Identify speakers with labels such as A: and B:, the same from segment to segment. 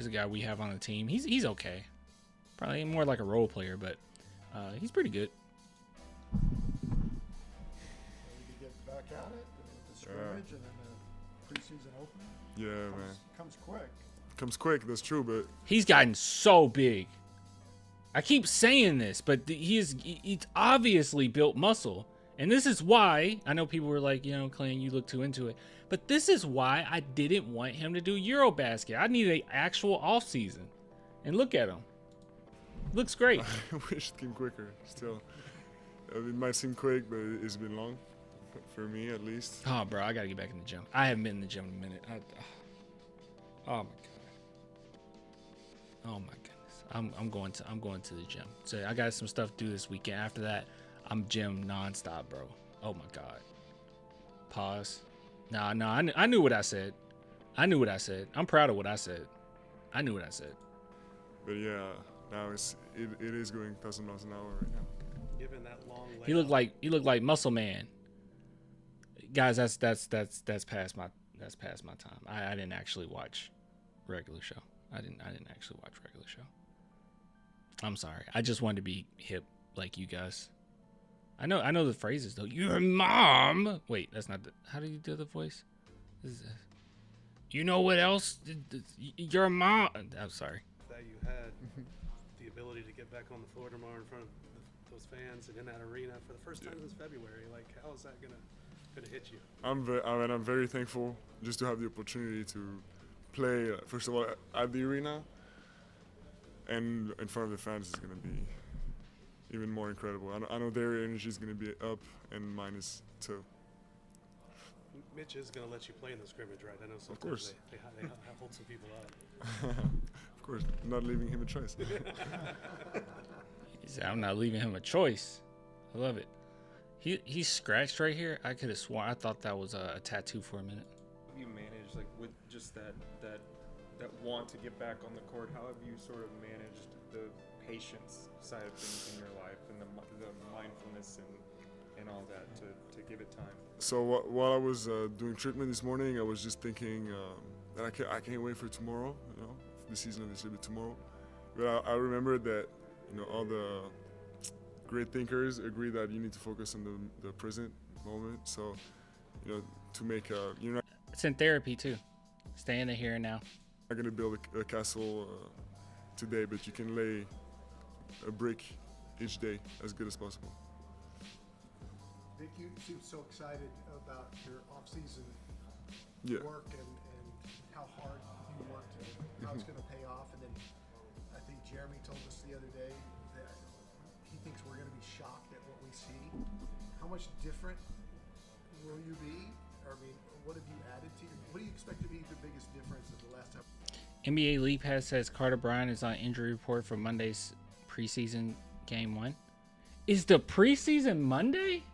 A: is a guy we have on the team. He's okay. Probably more like a role player, but he's pretty good.
B: We could get back at it with the scrimmage and then the preseason opener.
C: Yeah, man.
B: Comes quick.
C: Comes quick, that's true, but
A: He's gotten so big. I keep saying this, but he's obviously built muscle. And this is why, I know people were like, you know, Clayton, you look too into it. But this is why I didn't want him to do Eurobasket. I needed an actual offseason. And look at him. Looks great.
C: I wish it came quicker still. It might seem quick, but it's been long. For me, at least.
A: Oh, bro, I got to get back in the gym. I haven't been in the gym in a minute. Oh, my God. Oh, my goodness. I'm going to the gym. So I got some stuff to do this weekend. After that, I'm gym nonstop, bro. Oh, my God. Pause. Nah, I knew what I said. I'm proud of what I said. I knew what I said.
C: But yeah, now it is going 1,000 miles an hour right now.
D: Given that long layout.
A: He looked like Muscle Man. Guys, that's past my time. I didn't actually watch regular show. I didn't actually watch regular show. I'm sorry. I just wanted to be hip like you guys. I know the phrases though. Your mom. Wait, that's not the. How do you do the voice? You know what else? Your mom. I'm sorry.
D: That you had the ability to get back on the floor tomorrow in front of those fans and in that arena for the first time since February. Like, how is that gonna hit you?
C: I'm very thankful just to have the opportunity to play. First of all, at the arena and in front of the fans is gonna be even more incredible. I know their energy is gonna be up and mine is too.
D: Mitch is going to let you play in the scrimmage, right? I know sometimes
C: Of course.
D: they hold some people up.
C: Of course, I'm not leaving him a choice.
A: He said, I'm not leaving him a choice. I love it. He's scratched right here. I could have sworn. I thought that was a tattoo for a minute.
E: How have you managed, like, with just that want to get back on the court? How have you sort of managed the patience side of things in your life and the mindfulness and all that to give it time?
C: So while I was doing treatment this morning, I was just thinking that I can't wait for tomorrow. You know, the season of this will be tomorrow. But I remember that, you know, all the great thinkers agree that you need to focus on the present moment. So, you know, to make you're not.
A: It's in therapy too. Stay in the here and now.
C: Not gonna build a castle today, but you can lay a brick each day as good as possible.
B: Vic, you seem so excited about your off-season work and how hard you want to, how it's going to pay off. And then I think Jeremy told us the other day that he thinks we're going to be shocked at what we see. How much different will you be? Or, I mean, what have you added to your, what do you expect to be the biggest difference of the last time?
A: NBA League Pass says Carter Bryant is on injury report for Monday's preseason game 1. Is the preseason Monday?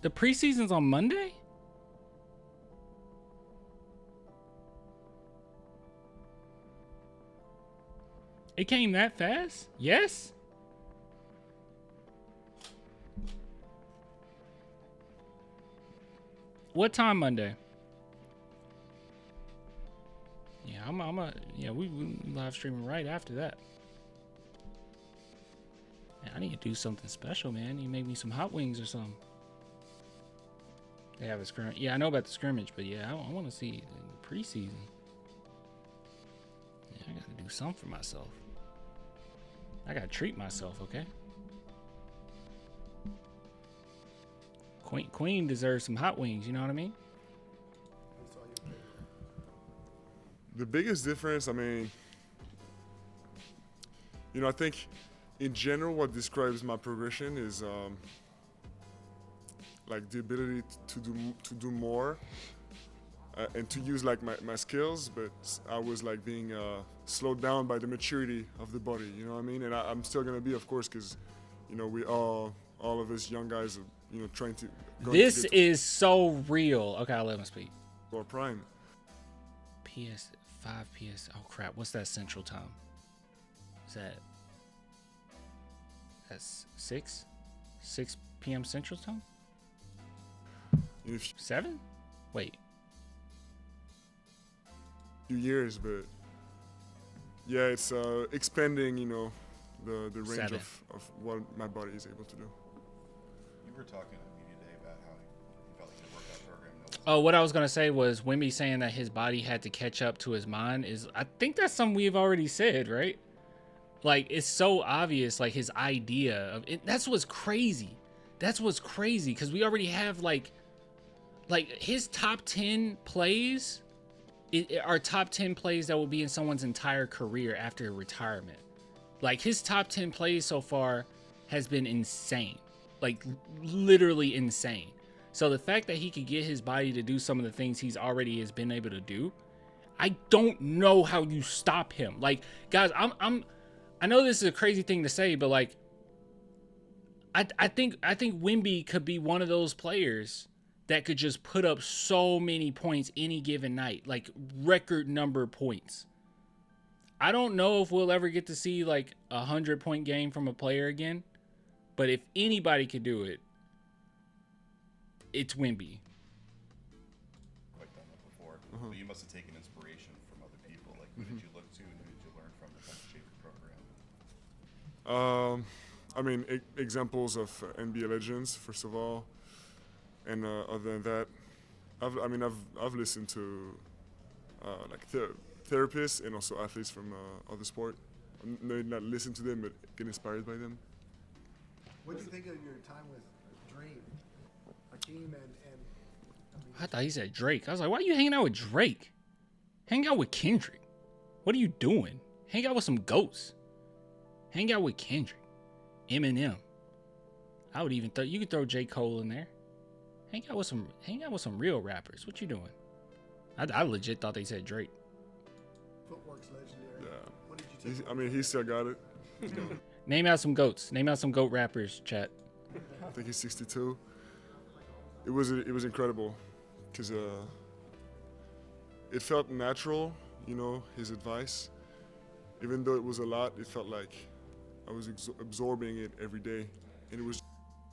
A: The preseason's on Monday? It came that fast? Yes? What time Monday? Yeah, we live streaming right after that. Man, I need to do something special, man. You make me some hot wings or something. They have a scrimmage. Yeah, I know about the scrimmage, but yeah, I want to see the preseason. Yeah, I got to do something for myself. I got to treat myself, okay? Queen deserves some hot wings, you know what I mean?
C: The biggest difference, I mean, you know, I think in general what describes my progression is like the ability to do more and to use like my skills, but I was like being slowed down by the maturity of the body, you know what I mean? And I'm still gonna be, of course, because, you know, we all of us young guys are, you know, trying to.
A: This is so real. Okay, I'll let him speak.
C: Or prime.
A: PS5, PS. Oh crap! What's that Central Time? Is that's 6 p.m. Central Time? 7? Wait.
C: few years, but yeah, it's expanding, the range of what my body is able to do.
F: You were talking at media day about how you felt like your workout program.
A: Oh, what I was gonna say was Wemby saying that his body had to catch up to his mind is, I think that's something we've already said, right? Like, it's so obvious, like his idea of it. That's what's crazy. That's what's crazy, because we already have like his top 10 plays are top 10 plays that will be in someone's entire career after retirement. Like, his top 10 plays so far has been insane, like literally insane. So the fact that he could get his body to do some of the things he's already has been able to do, I don't know how you stop him. Like, guys, I know this is a crazy thing to say, but like, I think Wemby could be one of those players that could just put up so many points any given night, like record number points. I don't know if we'll ever get to see like 100-point game from a player again, but if anybody could do it, it's Wemby.
F: Quite done that before, but you must have taken inspiration from other people. Like, who did you look to and who did you learn from to kind of shape your program?
C: I mean, examples of NBA legends, first of all, and other than that, I've listened to like therapists and also athletes from other sport. Not listen to them, but get inspired by them.
B: What do you think of your time with Dream, Hakeem, and
A: I thought he said Drake. I was like, why are you hanging out with Drake? Hang out with Kendrick. What are you doing? Hang out with some goats. Hang out with Kendrick, Eminem. I would even you could throw J. Cole in there. Hang out with some real rappers. What you doing? I legit thought they said Drake.
B: Footwork's legendary.
C: Yeah.
B: What did you take?
C: He still got it.
A: Name out some goats. Name out some goat rappers, chat.
C: I think he's 62. It was incredible because it felt natural, his advice. Even though it was a lot, it felt like I was absorbing it every day, and it was.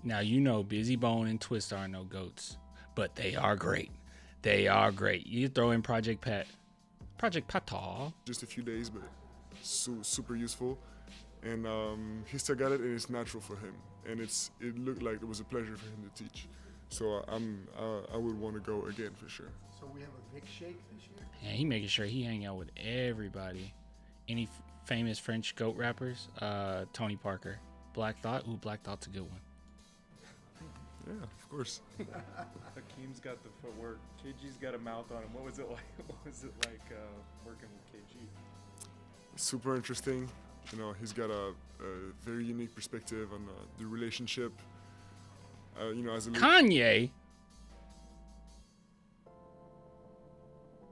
A: Now, Busy Bone and Twist are no goats, but they are great. They are great. You throw in Project Pata.
C: Just a few days, but super useful, and he still got it, and it's natural for him, and it looked like it was a pleasure for him to teach. So I would want to go again for sure.
B: So we have a Vic Shake this year?
A: Yeah, he making sure he hang out with everybody. Any famous French goat rappers? Tony Parker. Black Thought? Ooh, Black Thought's a good one.
C: Yeah, of course.
E: Hakeem's got the footwork. KG's got a mouth on him. What was it like working with KG?
C: Super interesting. He's got a very unique perspective on the relationship. As a
A: Kanye?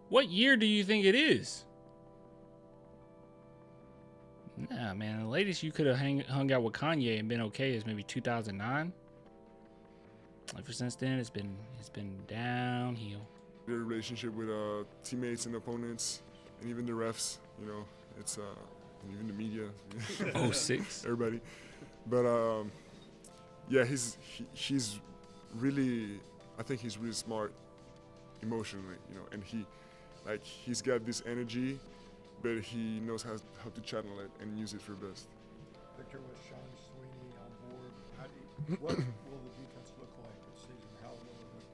A: What year do you think it is? Nah, man. The latest you could have hung out with Kanye and been okay is maybe 2009. Ever since then, it's been downhill.
C: their relationship with teammates and opponents, and even the refs. It's and even the media.
A: 06.
C: Everybody, but yeah, he's really. I think he's really smart emotionally, and he's got this energy, but he knows how to channel it and use it for best.
B: Victor, with Sean Sweeney on board, what will the defense look like this season? How will it look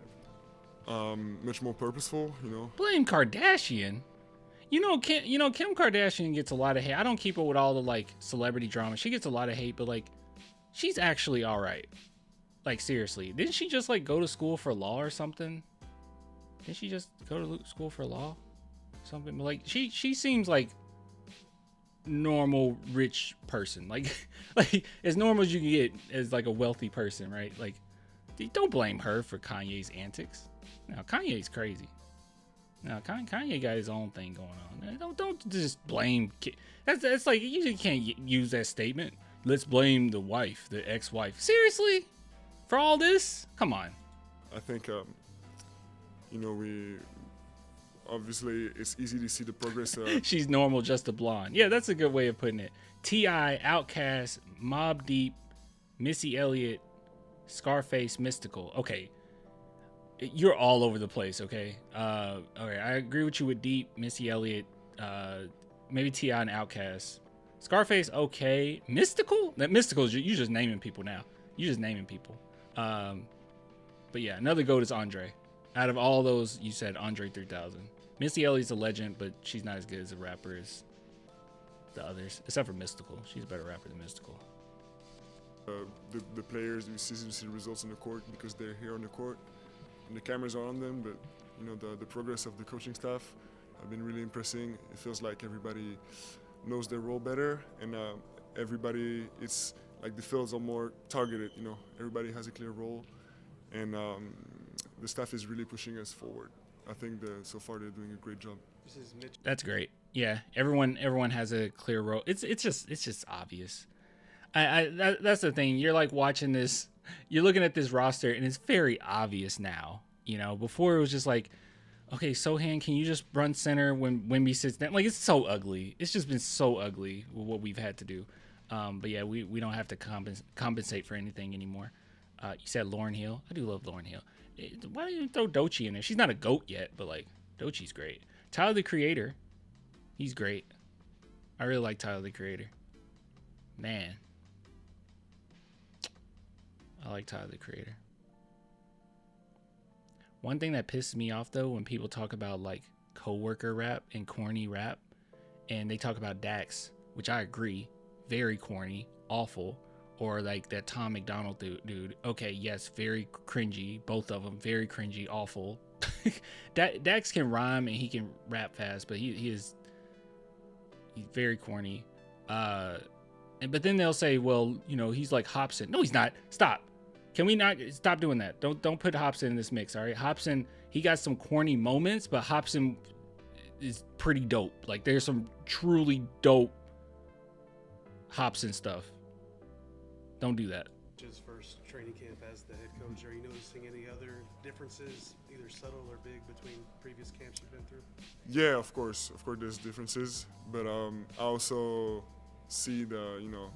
B: different?
C: Much more purposeful,
A: Blame Kardashian. Kim Kardashian gets a lot of hate. I don't keep up with all the celebrity drama. She gets a lot of hate, but she's actually all right. Seriously, didn't she just go to school for law or something? Didn't she just go to school for law? Something she seems like normal rich person, as normal as you can get as a wealthy person, right? Don't blame her for Kanye's antics. No, Kanye's crazy. No, Kanye got his own thing going on. Don't just blame. That's you just can't use that statement. Let's blame the wife, the ex-wife. Seriously, for all this? Come on.
C: I think we obviously it's easy to see the progress.
A: She's normal, just a blonde. Yeah, that's a good way of putting it. T.I., Outkast, Mobb Deep, Missy Elliott, Scarface, Mystical. Okay. you're all over the place. Okay. Okay. I agree with you with Deep, Missy Elliott, maybe T.I. and Outkast. Scarface, okay. Mystical? That Mystical, you just naming people now. You just naming people. But yeah, another GOAT is Andre. Out of all those, you said Andre 3000. Missy Elliott's a legend, but she's not as good as a rapper as the others, except for Mystical. She's a better rapper than Mystical.
C: The players, we see the results on the court because they're here on the court and the cameras are on them, but you know, the progress of the coaching staff have been really impressive. It feels like everybody knows their role better, and everybody, it's like the fields are more targeted, you know, everybody has a clear role, and the staff is really pushing us forward. I think that so far they're doing a great job.
A: That's great. Yeah, everyone has a clear role. It's just obvious. That's the thing. You're like watching this, you're looking at this roster, and it's very obvious now. You know, before it was just like, okay, Sohan, can you just run center when Wemby sits down? Like, it's so ugly. It's just been so ugly with what we've had to do. But yeah, we don't have to compensate for anything anymore. You said Lauryn Hill. I do love Lauryn Hill. Why don't you throw Doechii in there? She's not a GOAT yet, but like, Doechii's great. Tyler, the Creator, he's great. I really like Tyler, the Creator. Man. I like Tyler, the Creator. One thing that pisses me off, though, when people talk about, like, coworker rap and corny rap, and they talk about Dax, which I agree, very corny, awful, or, like, that Tom McDonald dude. Okay, yes, very cringy, both of them, very cringy, awful. Dax can rhyme and he can rap fast, but he's very corny. But then they'll say, well, you know, he's like Hobson. No, he's not. Stop. Can we not stop doing that? Don't put Hobson in this mix, all right? Hobson, he got some corny moments, but Hobson is pretty dope. Like, there's some truly dope Hobson stuff. Don't do that.
D: His first training camp as the head coach, are you noticing any other differences, either subtle or big, between previous camps you've been through?
C: Yeah, of course there's differences, but I also see the, you know,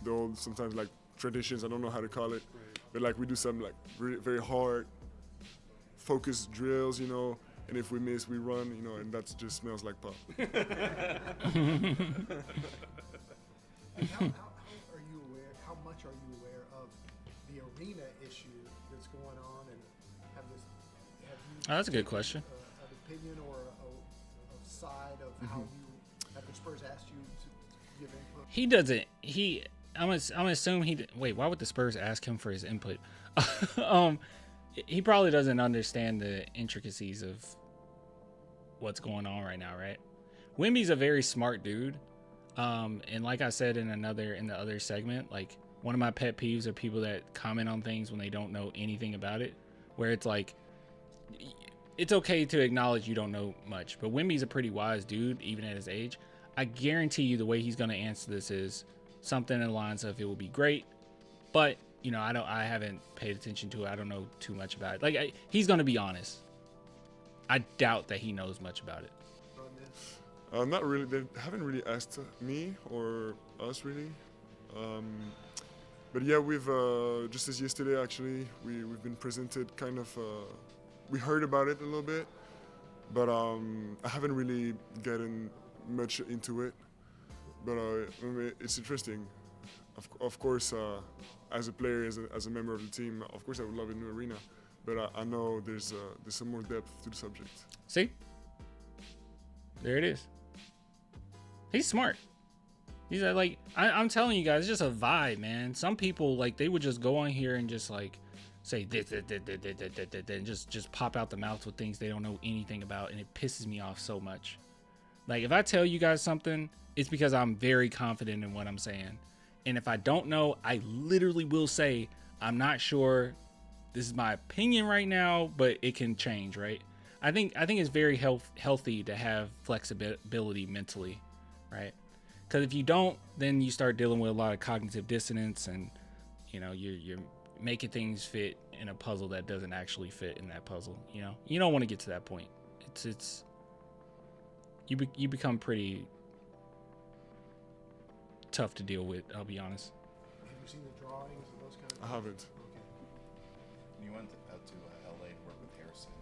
C: the old sometimes like traditions, I don't know how to call it, right. But like we do some like very hard focused drills, you know, and if we miss, we run, you know, and that just smells like pop.
B: And how much are you aware of the arena issue that's going on, and have you
A: that's a good question.
B: An opinion or a side of how you, have the Spurs asked you to give input?
A: He doesn't. I'm gonna assume he. Wait, why would the Spurs ask him for his input? He probably doesn't understand the intricacies of what's going on right now, right? Wemby's a very smart dude. And like I said in the other segment, like one of my pet peeves are people that comment on things when they don't know anything about it, where it's like, it's okay to acknowledge you don't know much, but Wemby's a pretty wise dude, even at his age. I guarantee you the way he's going to answer this is something in the lines of, it will be great, but you know, I haven't paid attention to it. I don't know too much about it. Like, he's going to be honest. I doubt that he knows much about it.
C: Not really. They haven't really asked me or us really. But yeah, we've just as yesterday actually, we've been presented kind of. We heard about it a little bit, but I haven't really gotten much into it. But I mean, it's interesting. Of course, as a player, as a member of the team, of course I would love a new arena. But I know there's some more depth to the subject.
A: See, there it is. He's smart. He's like, I'm telling you guys, it's just a vibe, man. Some people, like, they would just go on here and just like say this, and just pop out the mouth with things they don't know anything about, and it pisses me off so much. Like, if I tell you guys something, it's because I'm very confident in what I'm saying. And if I don't know, I literally will say, I'm not sure. This is my opinion right now, but it can change, right? I think it's very healthy to have flexibility mentally, right? Because if you don't, then you start dealing with a lot of cognitive dissonance, and you know, you're making things fit in a puzzle that doesn't actually fit in that puzzle. You know, you don't want to get to that point. It's you become pretty tough to deal with. I'll be honest.
B: Have you seen the drawings and those kind of things?
C: I haven't.
B: Okay.
F: You went to LA to work with Harrison.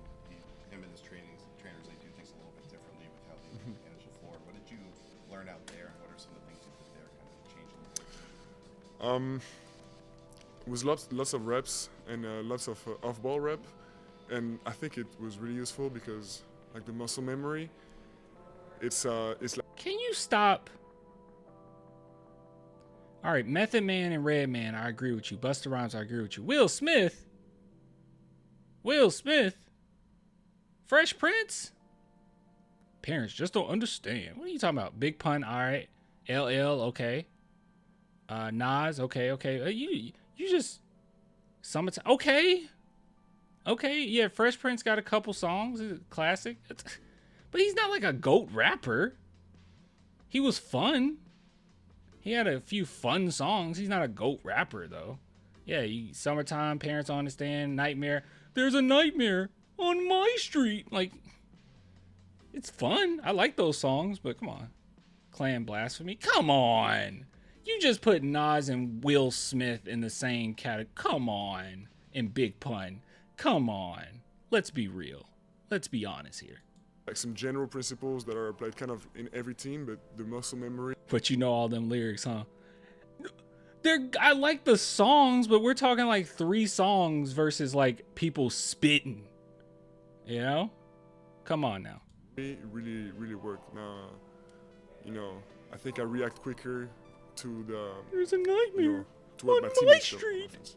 F: Him and his trainers, they do things a little bit differently with how they manage the floor. What did you learn out there, and what are some of the things you did there kind of changing the game?
C: It was lots of reps and lots of off-ball rep, and I think it was really useful because like the muscle memory, it's like.
A: Can you stop? All right, Method Man and Redman, I agree with you. Busta Rhymes, I agree with you. Will Smith, Fresh Prince. Parents just don't understand. What are you talking about? Big Pun, all right. LL, okay. Nas, okay. You just summertime, okay. Yeah, Fresh Prince got a couple songs, classic. But he's not like a GOAT rapper. He was fun. He had a few fun songs. He's not a GOAT rapper, though. Yeah, Summertime, Parents Don't Understand, Nightmare. There's a nightmare on my street. Like, it's fun. I like those songs, but come on. Clan Blasphemy. Come on. You just put Nas and Will Smith in the same category. Come on. And Big Pun. Come on. Let's be real. Let's be honest here.
C: Like some general principles that are applied kind of in every team, but the muscle memory.
A: But you know all them lyrics, huh? I like the songs, but we're talking like 3 songs versus like people spitting. You know? Come on now.
C: It really worked. Now, I think I react quicker to the.
A: There's a nightmare
C: to what
A: on
C: my teammates show.
A: street.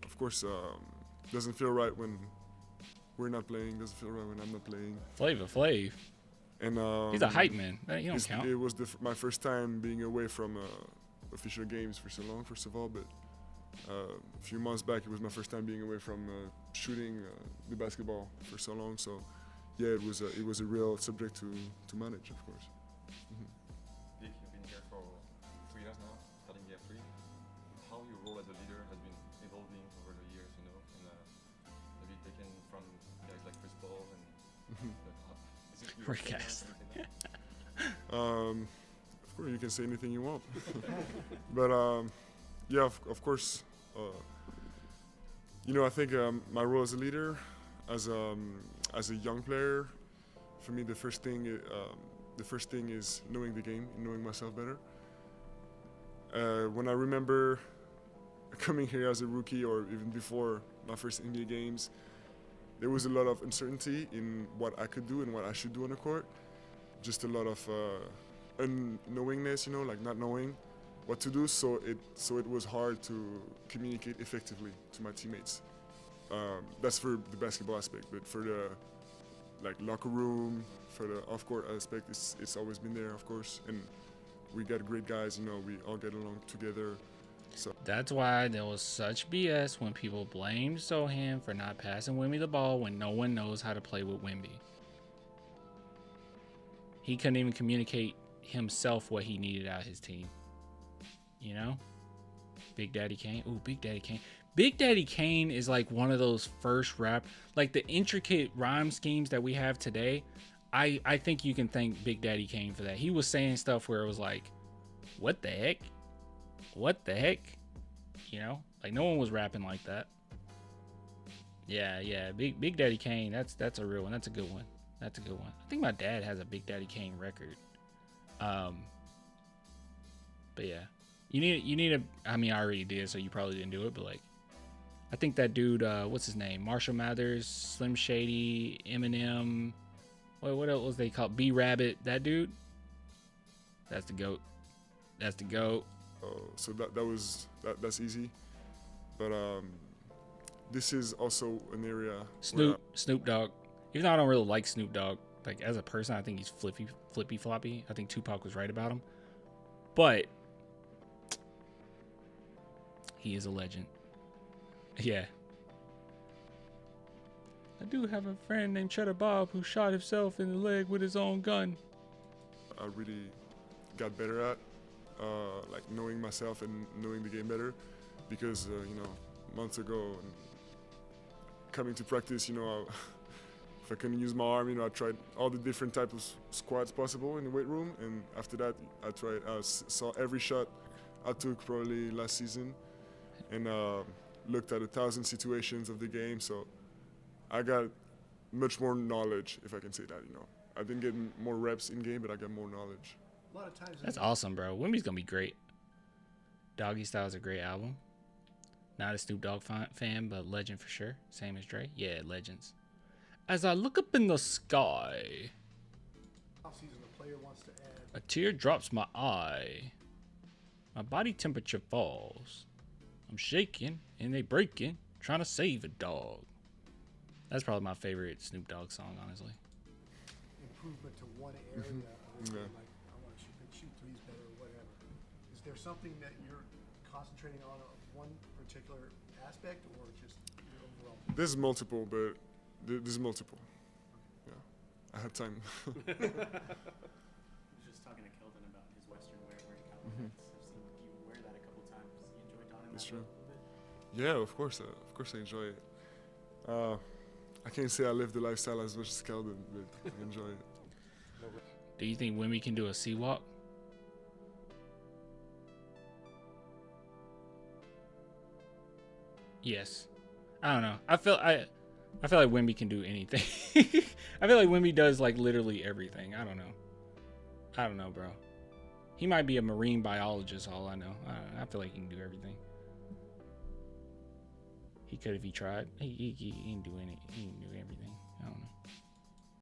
C: Of course, doesn't feel right when we're not playing. Doesn't feel right when I'm not playing.
A: Flavor Flav.
C: And
A: he's a hype man. You don't count.
C: It was my first time being away from official games for so long. First of all, but a few months back, it was my first time being away from shooting the basketball for so long. So, yeah, it was a real subject to manage, of course. Mm-hmm.
G: Vic, you've been here for 3 years now, starting year 3. How your role as a leader has been evolving over the years, and maybe taken from guys like Chris Paul and is it your
A: Recast.
C: Of course, you can say anything you want, but yeah, of course, I think my role as a leader, as a young player, for me the first thing is knowing the game and knowing myself better. When I remember coming here as a rookie, or even before my first NBA games, there was a lot of uncertainty in what I could do and what I should do on the court. Just a lot of unknowingness, like not knowing what to do. So it was hard to communicate effectively to my teammates. That's for the basketball aspect, but for the locker room, for the off-court aspect, it's always been there, of course. And we got great guys, we all get along together. So
A: that's why there was such BS when people blamed Sohan for not passing Wemby the ball when no one knows how to play with Wemby. He couldn't even communicate himself what he needed out of his team. Big Daddy Kane. Ooh, Big Daddy Kane. Big Daddy Kane is like one of those first rap, like the intricate rhyme schemes that we have today. I think you can thank Big Daddy Kane for that. He was saying stuff where it was like, what the heck? What the heck? Like no one was rapping like that. Yeah. Big Daddy Kane. That's a real one. That's a good one. I think my dad has a Big Daddy Kane record. But yeah, you need I already did, so you probably didn't do it. But I think that dude, what's his name? Marshall Mathers, Slim Shady, Eminem. What else was they called? B Rabbit. That dude. That's the GOAT.
C: So that's easy, but this is also an area.
A: Snoop Dogg. Even though I don't really like Snoop Dogg, as a person, I think he's flippy floppy. I think Tupac was right about him, but he is a legend. Yeah. I do have a friend named Cheddar Bob who shot himself in the leg with his own gun.
C: I really got better at knowing myself and knowing the game better, because months ago coming to practice, if I can use my arm, I tried all the different types of squats possible in the weight room, and after that, I saw every shot I took probably last season, and looked at 1,000 situations of the game. So I got much more knowledge, if I can say that. I didn't get more reps in game, but I got more knowledge.
B: A lot of times.
A: That's awesome, bro. Wemby's gonna be great. Doggy Style is a great album. Not a Snoop Dogg fan, but legend for sure. Same as Dre. Yeah, legends. As I look up in the sky,
B: Offseason, the player wants to add.
A: a tear drops my eye. My body temperature falls. I'm shaking and they breaking, trying to save a dog. That's probably my favorite Snoop Dogg song, honestly.
B: Improvement to one area.
C: Yeah.
B: Like I want to shoot threes better or whatever. Is there something that you're concentrating on one particular aspect, or just your overall?
C: There's multiple, but there's multiple. Yeah, I had time.
H: I was just talking to Keldon about his Western wear wearing cowboy hats. I've seen you wear that a couple times. You enjoy donning
C: That's
H: that
C: true.
H: a little bit?
C: Yeah, of course I enjoy it. I can't say I live the lifestyle as much as Keldon, but I enjoy it.
A: Do you think Wemby can do a sea walk? Yes. I don't know. I feel like Wemby can do anything. I feel like Wemby does like literally everything. I don't know, bro. He might be a marine biologist, all I know. I feel like he can do everything. He could if he tried. He can do everything.